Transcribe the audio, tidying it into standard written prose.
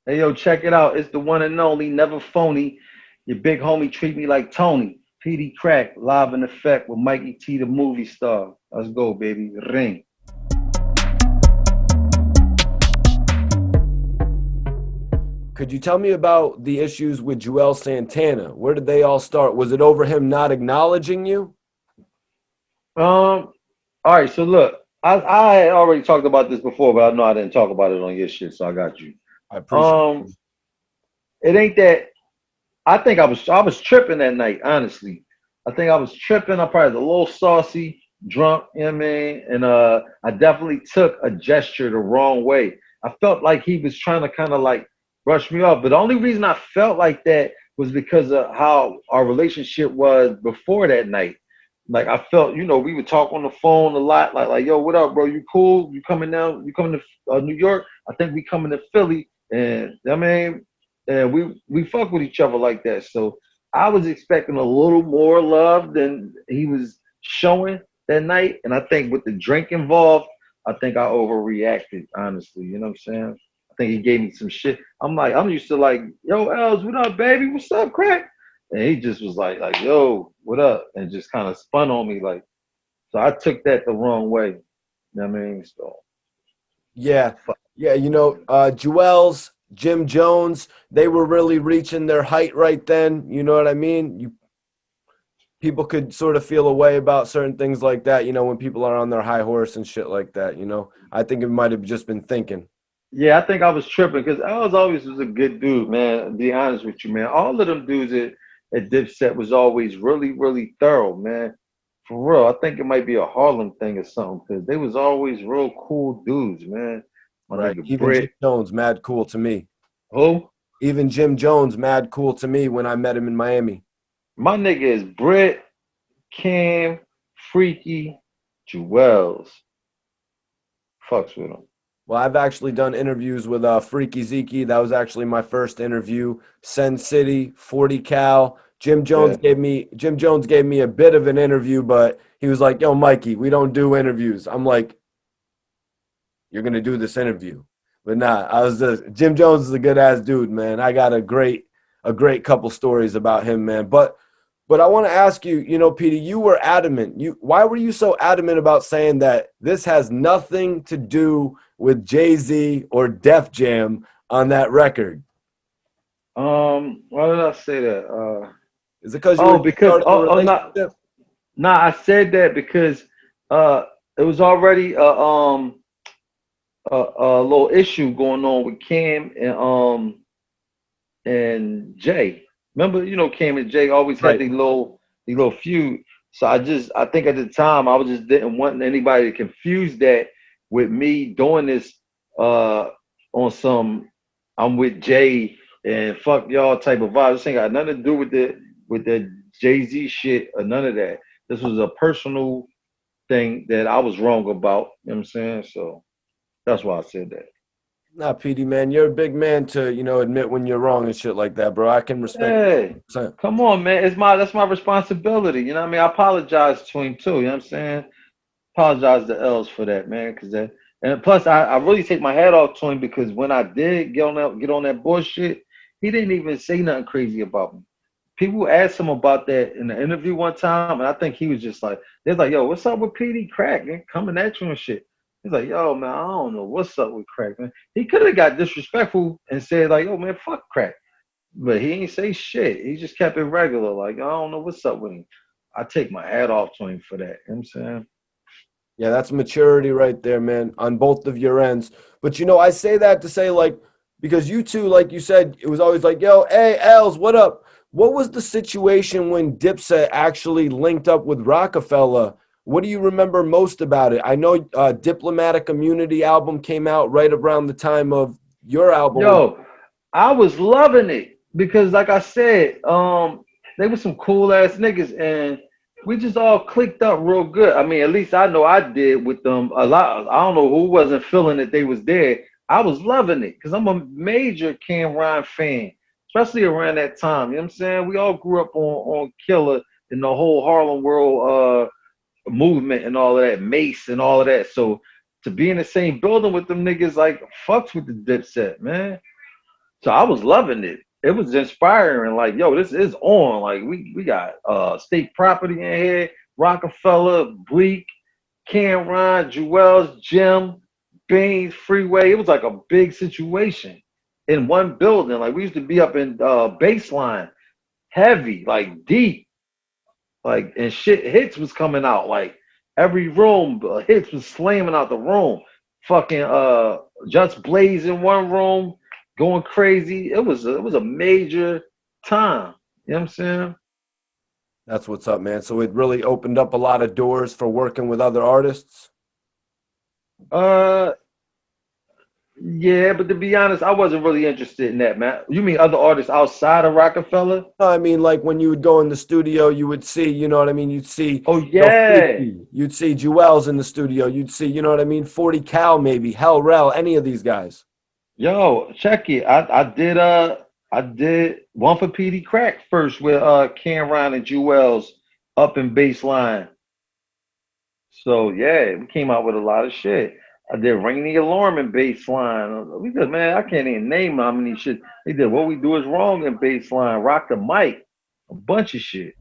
Hey, yo, check it out. It's the one and only, never phony. Your big homie treat me like Tony. Peedi Crakk, live in effect with Mikey T, the movie star. Let's go, baby. Ring. Could you tell me about the issues with Juelz Santana? Where did they all start? Was it over him not acknowledging you? All right, so look, I had already talked about this before, but I know I didn't talk about it on your shit, so I got you. I appreciate Um, it. it ain't that. I think I was tripping that night, honestly. I think I was tripping. I probably was a little saucy, drunk, you know what I mean? And I definitely took a gesture the wrong way. I felt like he was trying to kind of like brush me off. But the only reason I felt like that was because of how our relationship was before that night. Like I felt, we would talk on the phone a lot, like, yo, what up, bro? You cool? You coming down? You coming to New York? I think we coming to Philly, and I mean, and we fuck with each other like that. So I was expecting a little more love than he was showing that night, and I think with the drink involved, I think I overreacted. Honestly, you know what I'm saying? I think he gave me some shit. I'm used to like, yo, Els, what up, baby? What's up, crack? And he just was like, yo, what up? And just kind of spun on me like, so I took that the wrong way. You know what I mean? So, Yeah, fuck. yeah. Juelz, Jim Jones, they were really reaching their height right then. You know what I mean? People could sort of feel a way about certain things like that. When people are on their high horse and shit like that. I think it might have just been thinking. Yeah, I think I was tripping because I was always was a good dude, man. To be honest with you, man. All of them dudes at Dipset was always really, really thorough, man. For real. I think it might be a Harlem thing or something because they was always real cool dudes, man. My Right. nigga Even Jim Britt. Jones, mad cool to me. Who? Even Jim Jones, mad cool to me when I met him in Miami. My nigga is Britt, Cam, Freaky, Juelz. Fucks with him. Well, I've actually done interviews with Freaky Zeke. That was actually my first interview. Send City, 40 Cal. Yeah. Jim Jones gave me a bit of an interview, but he was like, "Yo, Mikey, we don't do interviews." I'm like, "You're gonna do this interview," but nah. Jim Jones is a good ass dude, man. I got a great couple stories about him, man. But I want to ask you, Petey, you were adamant. Why were you so adamant about saying that this has nothing to do with Jay-Z or Def Jam on that record? Why did I say that? Is it because you were Oh, just because starting a no, relationship? nah, I said that because uh, it was already a little issue going on with Cam and Jay. Remember, Cam and Jay always had Right. the little feud. So I think at the time I was just didn't want anybody to confuse that with me doing this uh on some I'm with Jay and fuck y'all type of vibe. This ain't got nothing to do with the Jay-Z shit or none of that. This was a personal thing that I was wrong about. You know what I'm saying? So that's why I said that. Nah, Petey, man, you're a big man to, admit when you're wrong and shit like that, bro. I can respect it Hey, 100%. come on, man. That's my responsibility. You know what I mean? I apologize to him too. You know what I'm saying? Apologize to Els for that, man. Cause that and plus I really take my hat off to him because when I did get on that bullshit, he didn't even say nothing crazy about me. People asked him about that in the interview one time, and I think he was just like, they're like, yo, what's up with Peedi Crakk, man? Coming at you and shit. He's like, yo, man, I don't know what's up with Crack, man. He could have got disrespectful and said, like, yo, man, fuck Crack. But he ain't say shit. He just kept it regular. Like, I don't know what's up with him. I take my hat off to him for that. You know what I'm saying? Yeah, that's maturity right there, man, on both of your ends. But I say that to say, like, because you two, like you said, it was always like, yo, hey, Els, what up? What was the situation when Dipset actually linked up with Roc-A-Fella? What do you remember most about it? I know Diplomatic Immunity album came out right around the time of your album. Yo, I was loving it because, like I said, they were some cool ass niggas, and we just all clicked up real good. I mean, at least I know I did with them a lot. I don't know who wasn't feeling that they was there. I was loving it because I'm a major Cameron fan, especially around that time. You know what I'm saying? We all grew up on Killer and the whole Harlem World movement and all of that, Mace and all of that. So to be in the same building with them niggas, like fucks with the Dipset, man. So I was loving it. It was inspiring. Like, yo, this is on. Like, we got state property in here, Roc-A-Fella, Bleak, Cameron, Juelz, Jim, Baines, Freeway. It was like a big situation in one building. Like, we used to be up in baseline, heavy, like deep, like, and shit hits was coming out. Like every room, hits was slamming out the room. Fucking just Blaze in one room, going crazy. It was a major time. You know what I'm saying? That's what's up, man. So it really opened up a lot of doors for working with other artists. Uh, yeah, but to be honest, I wasn't really interested in that, man. You mean other artists outside of Roc-A-Fella? No, I mean, like when you would go in the studio, you would see, you know what I mean? You'd see, Oh you know, yeah, 50, you'd see Juelz in the studio, you'd see, you know what I mean? 40 Cal, maybe, Hell Rel, any of these guys. yo, check it. I did one for Peedi Crakk first with Cameron and Juelz up in baseline. So yeah, we came out with a lot of shit. I did Rainy Alarm in baseline. We did, man, I can't even name how many shit they did. What we do is wrong in baseline. Rock the mic, a bunch of shit.